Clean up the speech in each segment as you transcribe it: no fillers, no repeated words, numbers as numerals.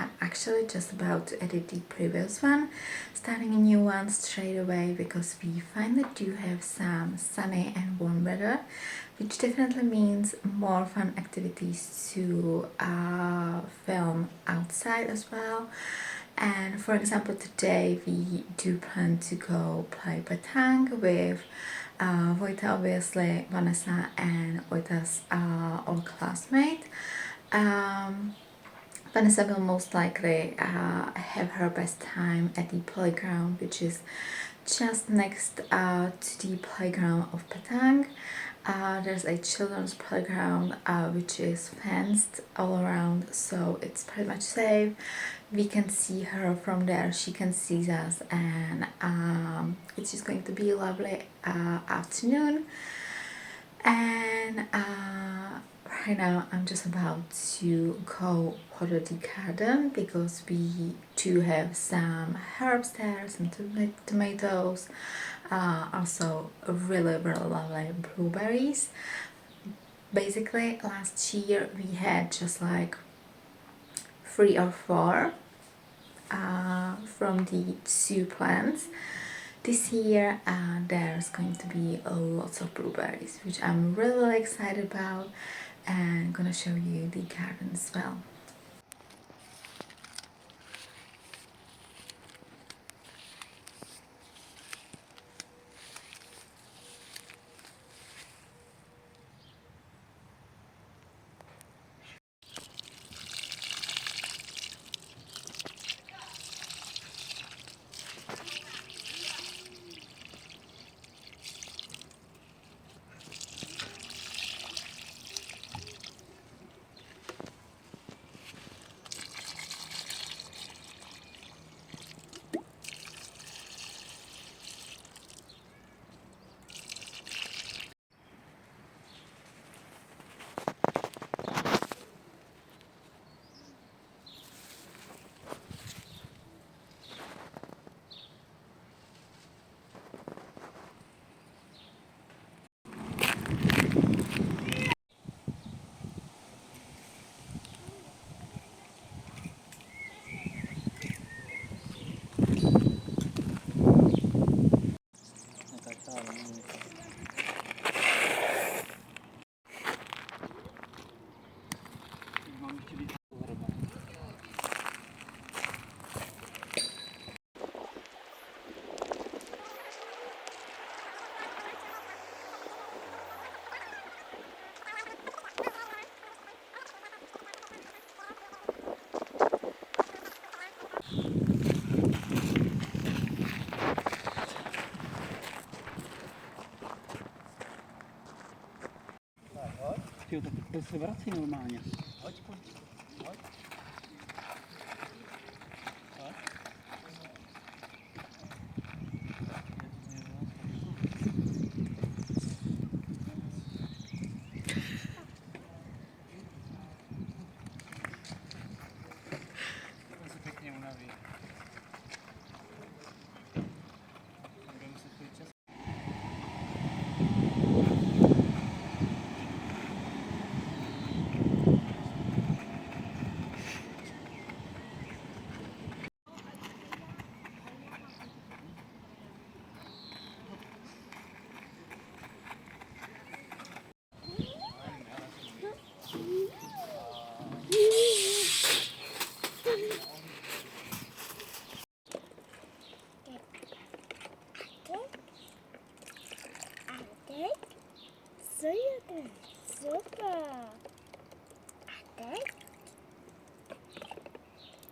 I'm actually just about to edit the previous one, starting a new one straight away because we finally do have some sunny and warm weather, which definitely means more fun activities to film outside as well. And for example, today we do plan to go play petang with Vojta, obviously, Vanessa, and Vojta's old classmate. Vanessa will most likely have her best time at the playground, which is just next to the playground of Petang. There's a children's playground which is fenced all around, so it's pretty much safe. We can see her from there, she can see us, and it's just going to be a lovely afternoon. And right now I'm just about to go water the garden because we do have some herbs there, some tomatoes, also really lovely blueberries. Basically last year we had just like 3 or 4 from the 2 plants. This year there's going to be lots of blueberries, which I'm really excited about, and I'm gonna show you the garden as well. Jo, tak to se vrací normálně. Hoď, pojď. Hoď. To se pěkně unaví. Bude muset chvíli čas. Co je to? Super. A teď?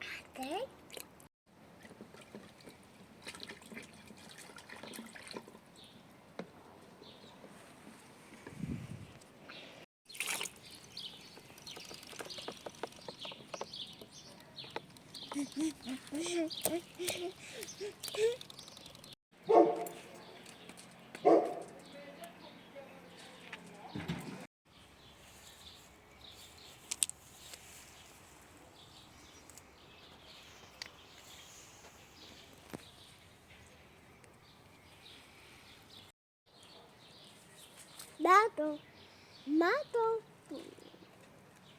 A teď? Tato, Mato.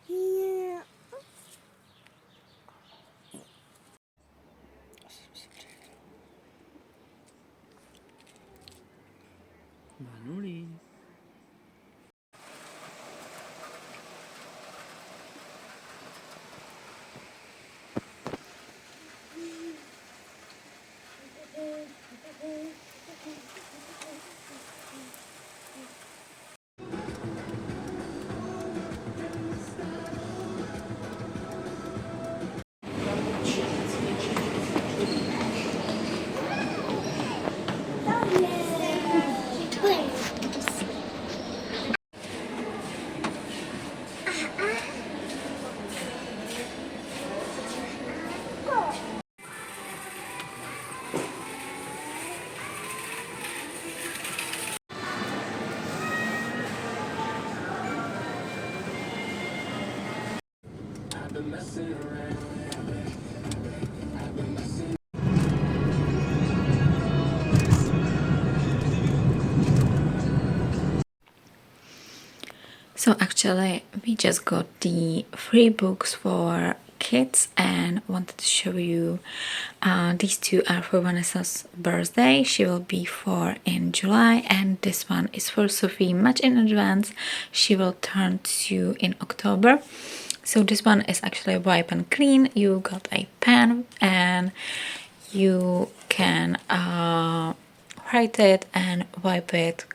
Yeah. 마누리. So actually we just got the free books for kids and wanted to show you these two are for Vanessa's birthday. She will be 4 in July, and this one is for Sophie much in advance. She will turn 2 in October. So this one is actually wipe and clean. You got a pen and you can write it and wipe it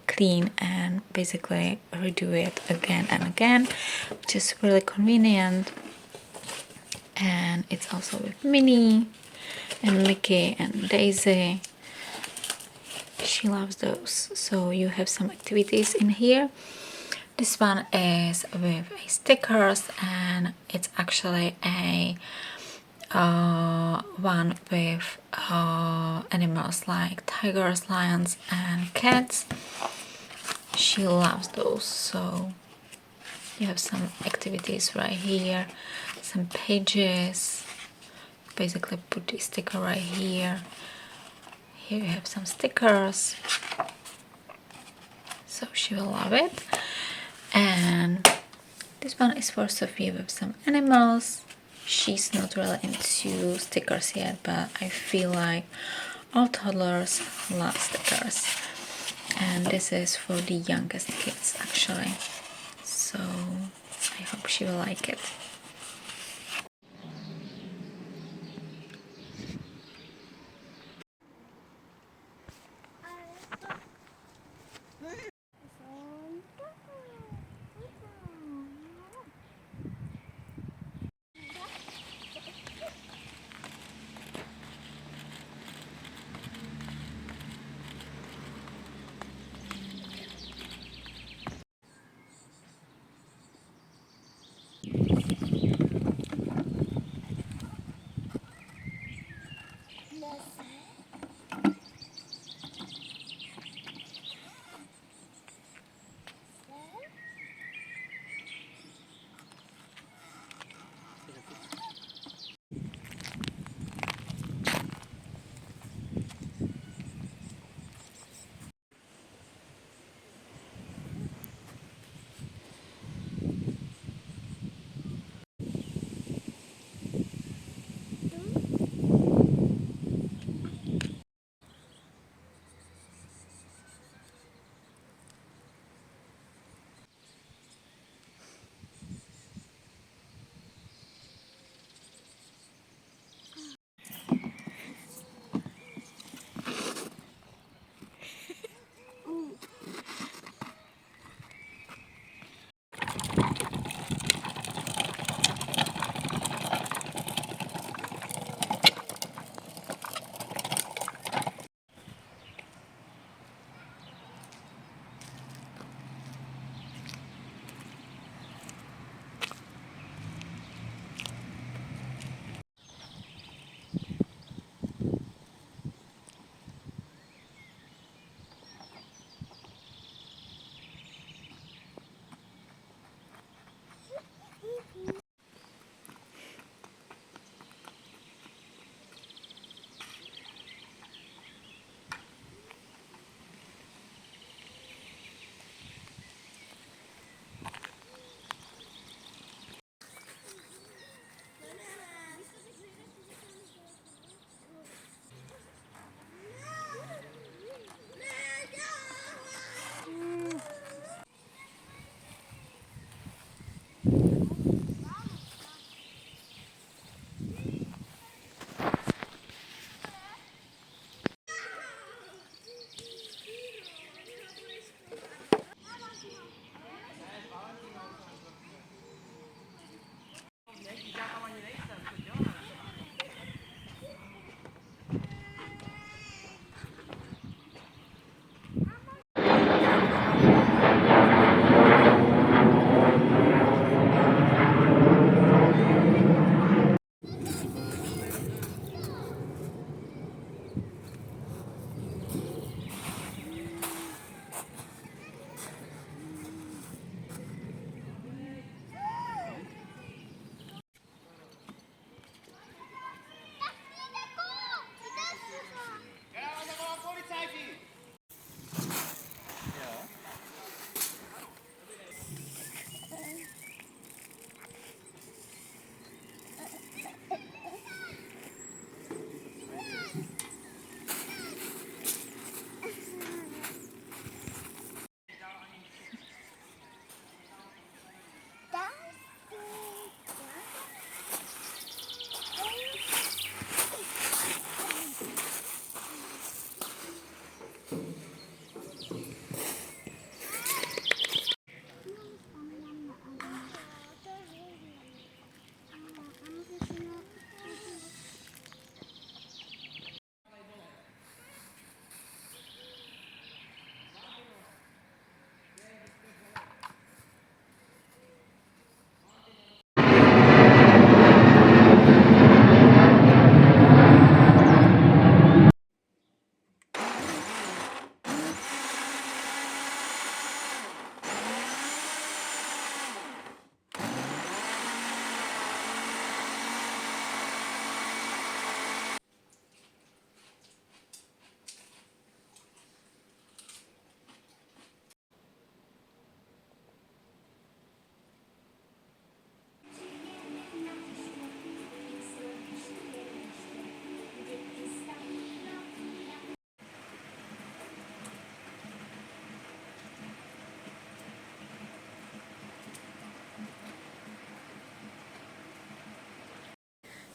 clean and basically redo it again and again, which is really convenient. And it's also with Minnie and Mickey and Daisy. She loves those. So you have some activities in here. This one is with stickers, and it's actually a one with animals like tigers, lions and cats. She loves those. So you have some activities right here, some pages. Basically put the sticker right here. Here you have some stickers. So she will love it. And this one is for Sophie with some animals. She's not really into stickers yet, but I feel like all toddlers love stickers. And this is for the youngest kids actually. So I hope she will like it.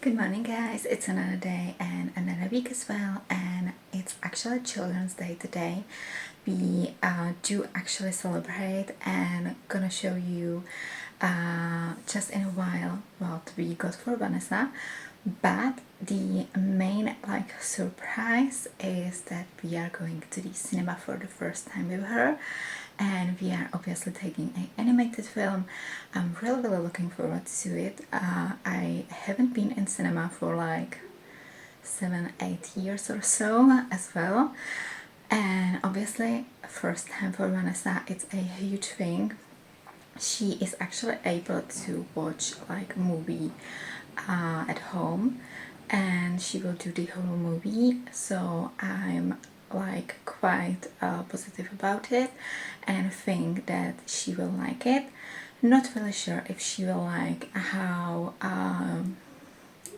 Good morning guys, it's another day and another week as well, and it's actually Children's Day today. We do actually celebrate and gonna show you just in a while what we got for Vanessa, but the main surprise is that we are going to the cinema for the first time with her, and we are obviously taking an animated film. I'm really looking forward to it. I haven't been in cinema for like 7-8 years or so as well, and obviously first time for Vanessa, it's a huge thing. She is actually able to watch like movie at home, and she will do the whole movie, so I'm like quite positive about it and think that she will like it. Not really sure if she will like how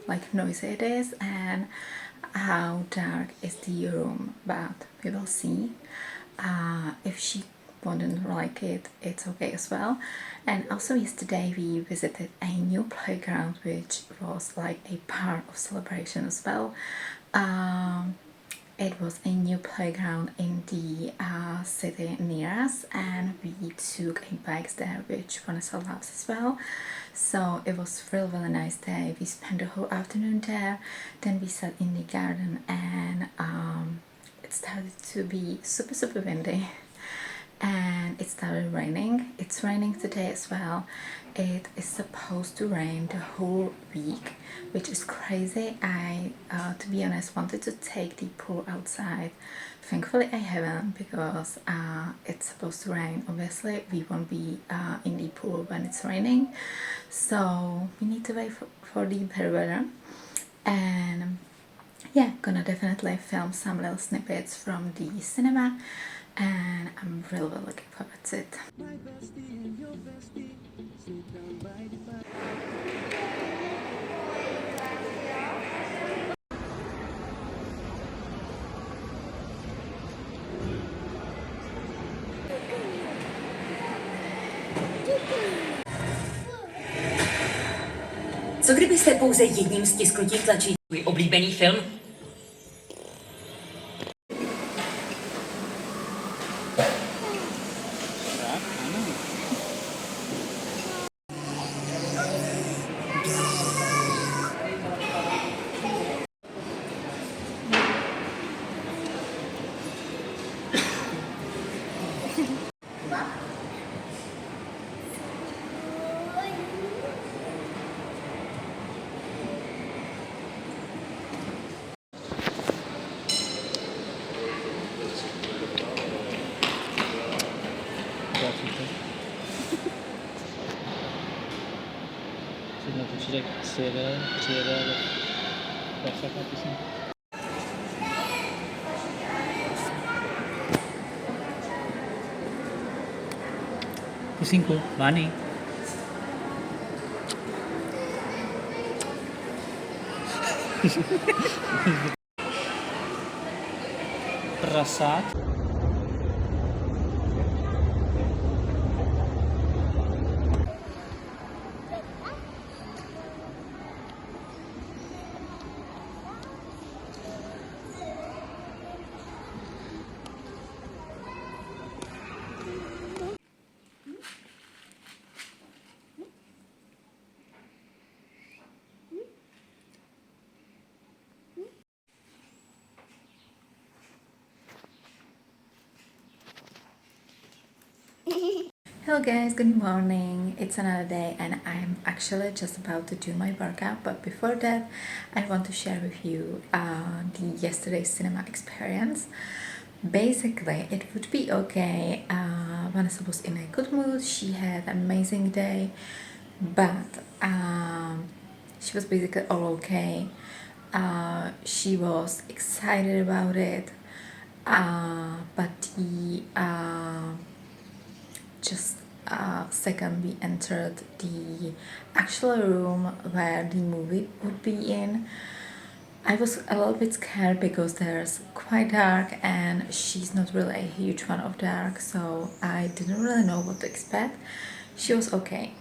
like noisy it is and how dark is the room, but we will see. If she wouldn't like it, it's okay as well. And also yesterday we visited a new playground which was like a part of celebration as well. It was a new playground in the city near us, and we took a bike there which Vanessa loves as well. So it was really nice day. We spent the whole afternoon there, then we sat in the garden, and it started to be super windy and it started raining. It's raining today as well. It is supposed to rain the whole week, which is crazy. I to be honest, wanted to take the pool outside. Thankfully I haven't, because it's supposed to rain. Obviously we won't be in the pool when it's raining, so we need to wait for the better weather. And yeah, gonna definitely film some little snippets from the cinema, and I'm really looking forward to it. Co kdybyste pouze jedním stisknutím tlačítka svůj oblíbený film? Tak, ano. Teď na to přijede, ale perfektná písnička. Pusinku, Vani. Prasát. Hello guys, good morning. It's another day and I'm actually just about to do my workout, but before that I want to share with you the yesterday's cinema experience. Basically it would be okay. Vanessa was in a good mood, she had an amazing day, but she was basically all okay. She was excited about it, but the just second we entered the actual room where the movie would be in, I was a little bit scared because there's quite dark and she's not really a huge fan of dark, so I didn't really know what to expect. She was okay,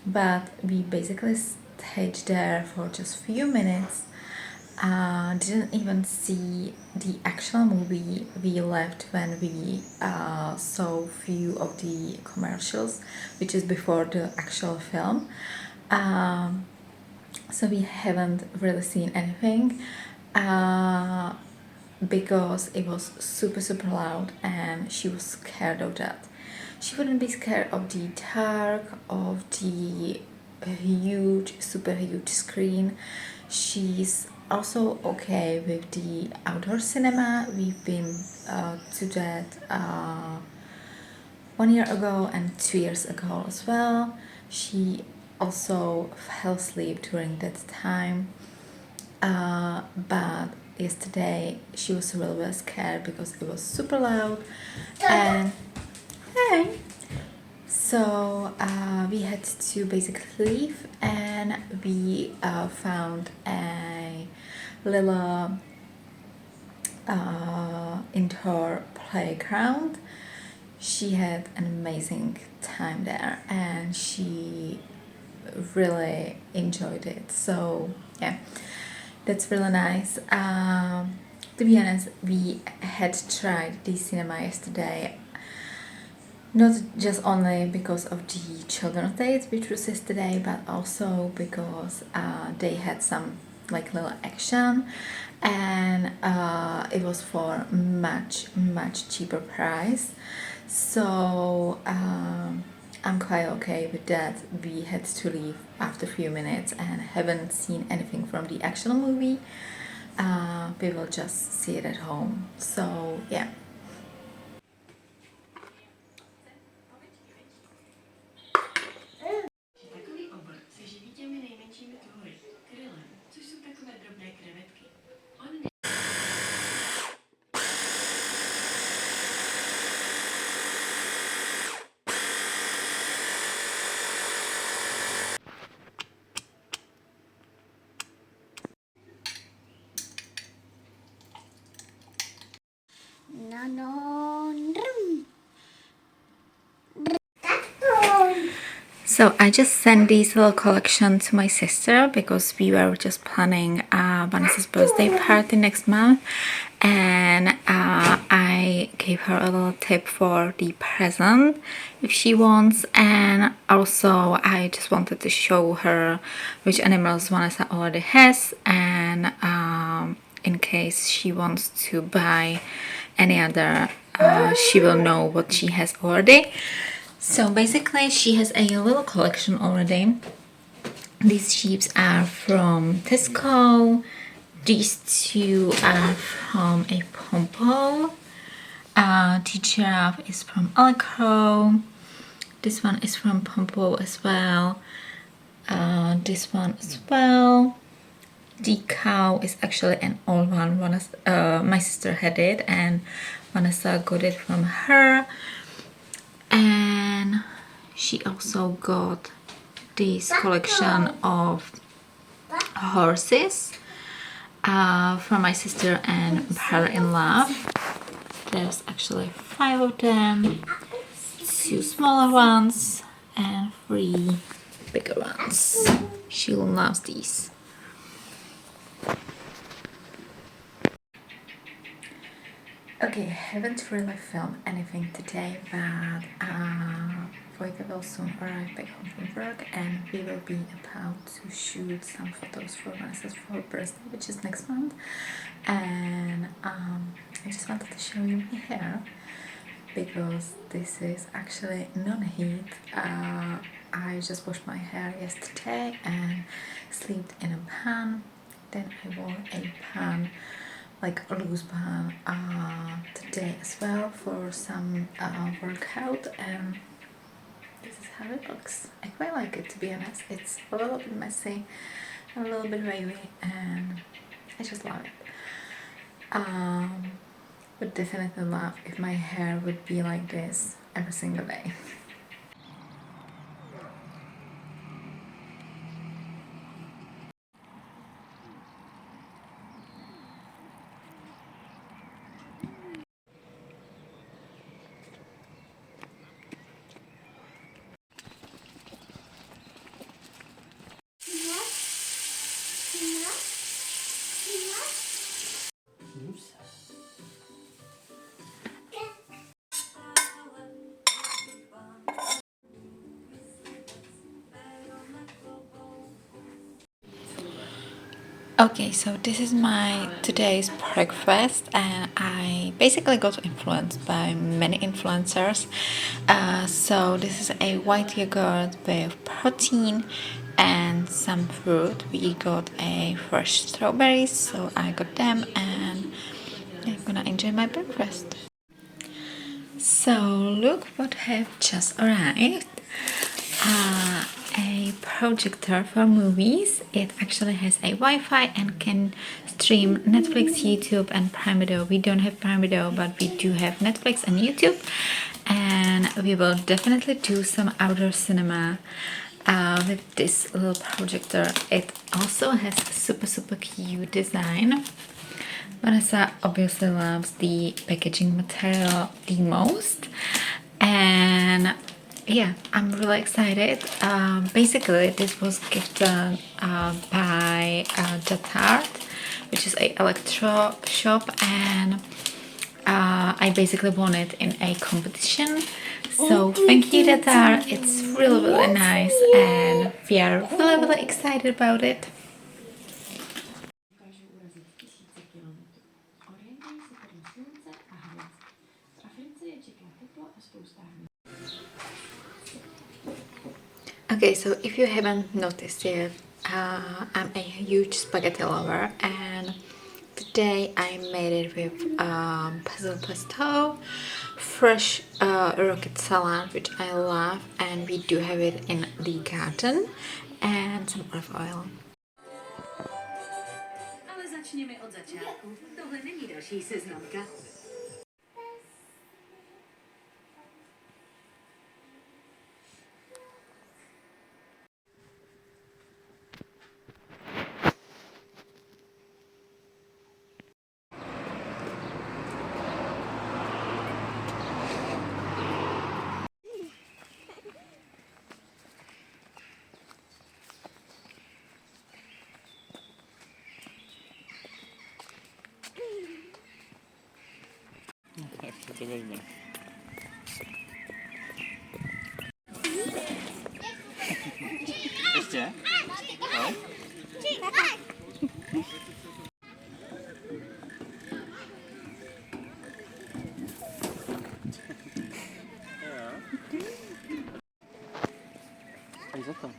but we basically stayed there for just few minutes. Didn't even see the actual movie. We left when we saw few of the commercials, which is before the actual film. So we haven't really seen anything because it was super loud and she was scared of that. She wouldn't be scared of the dark, of the super huge screen. She's also okay with the outdoor cinema. We've been to that 1 year ago and 2 years ago as well. She also fell asleep during that time. But yesterday she was a little bit scared because it was super loud. And hey, so we had to basically leave, and we found a little indoor playground. She had an amazing time there and she really enjoyed it. So yeah, that's really nice. To be honest, we had tried the cinema yesterday, not just only because of the children's days which was yesterday, but also because they had some like little action, and it was for much cheaper price. So I'm quite okay with that. We had to leave after a few minutes and haven't seen anything from the actual movie. We will just see it at home. So yeah. Takový obor se živí těmi nejmenšími tvory, krylem, což jsou takové drobné krevetky. On ne... No, no, no. So I just sent this little collection to my sister because we were just planning Vanessa's birthday party next month, and I gave her a little tip for the present if she wants, and also I just wanted to show her which animals Vanessa already has, and in case she wants to buy any other, she will know what she has already. So basically she has a little collection already. These sheeps are from Tesco. These two are from a Pompo. The giraffe is from Alcro. This one is from Pompo as well. This one as well. The cow is actually an old one. My sister had it and Vanessa got it from her. And she also got this collection of horses from my sister and Parrot in Love. There's actually 5 of them, 2 smaller ones and 3 bigger ones. She loves these. Okay, I haven't really filmed anything today, but Vojta will soon arrive back home from work and we will be about to shoot some photos for Vanessa's birthday, which is next month. And I just wanted to show you my hair because this is actually non-heat. I just washed my hair yesterday and slept in a pan. Then I wore a pan, like a loose pan, today as well for some workout, and this is how it looks. I quite like it, to be honest. It's a little bit messy, a little bit wavy, and I just love it. Would definitely love if my hair would be like this every single day. Okay, so this is my today's breakfast, and I basically got influenced by many influencers. So this is a white yogurt with protein and some fruit. We got a fresh strawberries, so I got them, and I'm gonna enjoy my breakfast. So look what have just arrived. A projector for movies. It actually has a Wi-Fi and can stream Netflix, YouTube, and Prime Video. We don't have Prime Video, but we do have Netflix and YouTube, and we will definitely do some outdoor cinema with this little projector. It also has super cute design. Vanessa obviously loves the packaging material the most, and yeah, I'm really excited. Basically, this was gifted by Jatard, which is a electro shop, and I basically won it in a competition. So thank you, Jatard. It's really nice, and we are really excited about it. Dokážou urazit tisíce kilometrů. Orientují se podle slunce a hvězd. V Africe je čeká teplo a spousta hmyzu. Okay, so if you haven't noticed yet, I'm a huge spaghetti lover, and today I made it with basil pesto, fresh rocket salad, which I love, and we do have it in the garden, and some olive oil. Ale začněme od začátku. Tohle není další seznamka. Tak se to vezme. Ještě? No? Dej za to.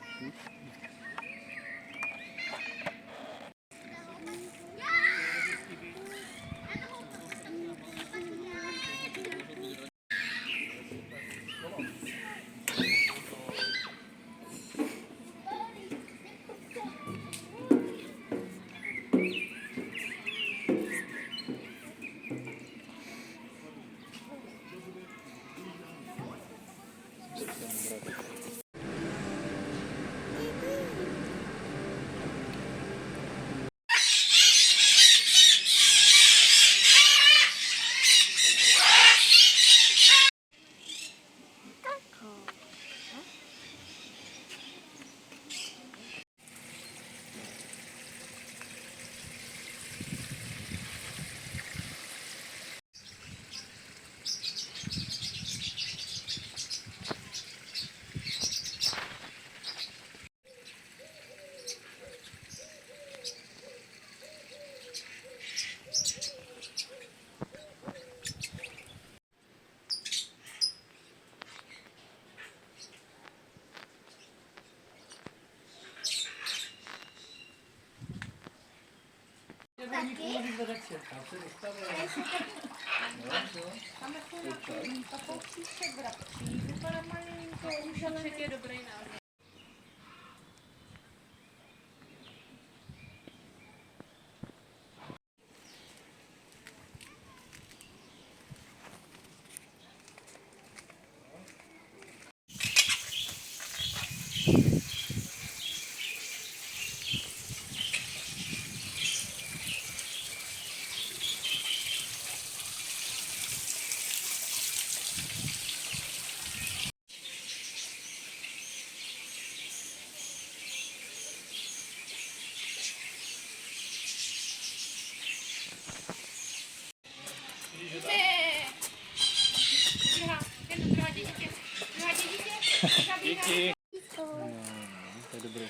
Díky. No, to je dobré.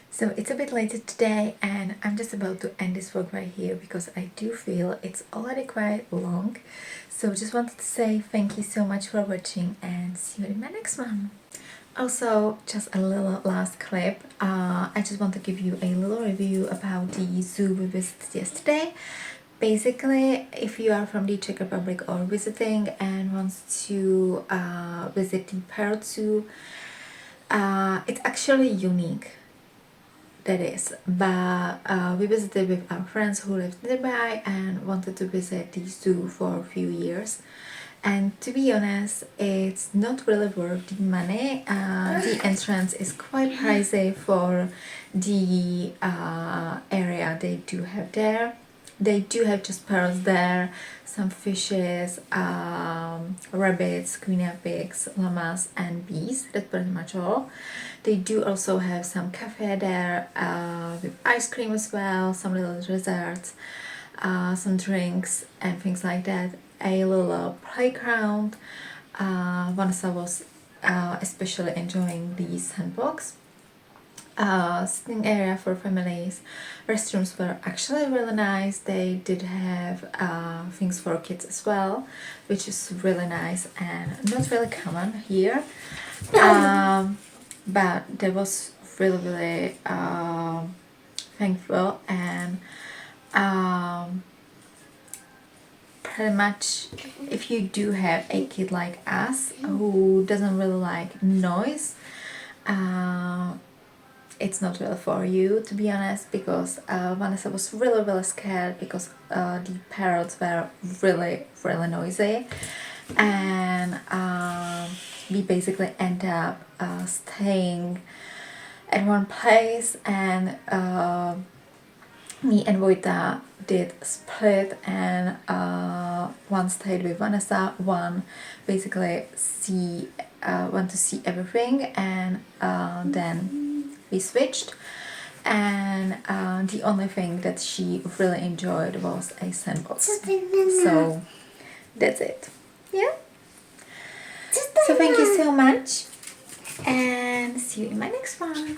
So it's a bit later today and I'm just about to end this vlog right here because I do feel it's already quite long. So just wanted to say thank you so much for watching and see you in my next one. Also, just a little last clip. I just want to give you a little review about the zoo we visited yesterday. Basically, if you are from the Czech Republic or visiting and wants to visit the Parrot Zoo, it's actually unique. That is, but we visited with our friends who lived nearby and wanted to visit the zoo for a few years. And to be honest, it's not really worth the money. The entrance is quite pricey for the area they do have there. They do have just parrots there, some fishes, rabbits, guinea pigs, llamas and bees. That's pretty much all. They do also have some cafe there with ice cream as well, some little desserts, some drinks and things like that. A little playground. Vanessa was especially enjoying the sandbox. Sitting area for families. Restrooms were actually really nice. They did have things for kids as well, which is really nice and not really common here. But that was really thankful and pretty much if you do have a kid like us who doesn't really like noise, it's not really for you, to be honest, because Vanessa was really scared because the parrots were really noisy, and we basically end up staying at one place, and me and Vojta did split, and one stayed with Vanessa, one basically want to see everything, and then we switched, and the only thing that she really enjoyed was a sandbox. So that's it. Yeah. So thank you so much and see you in my next one.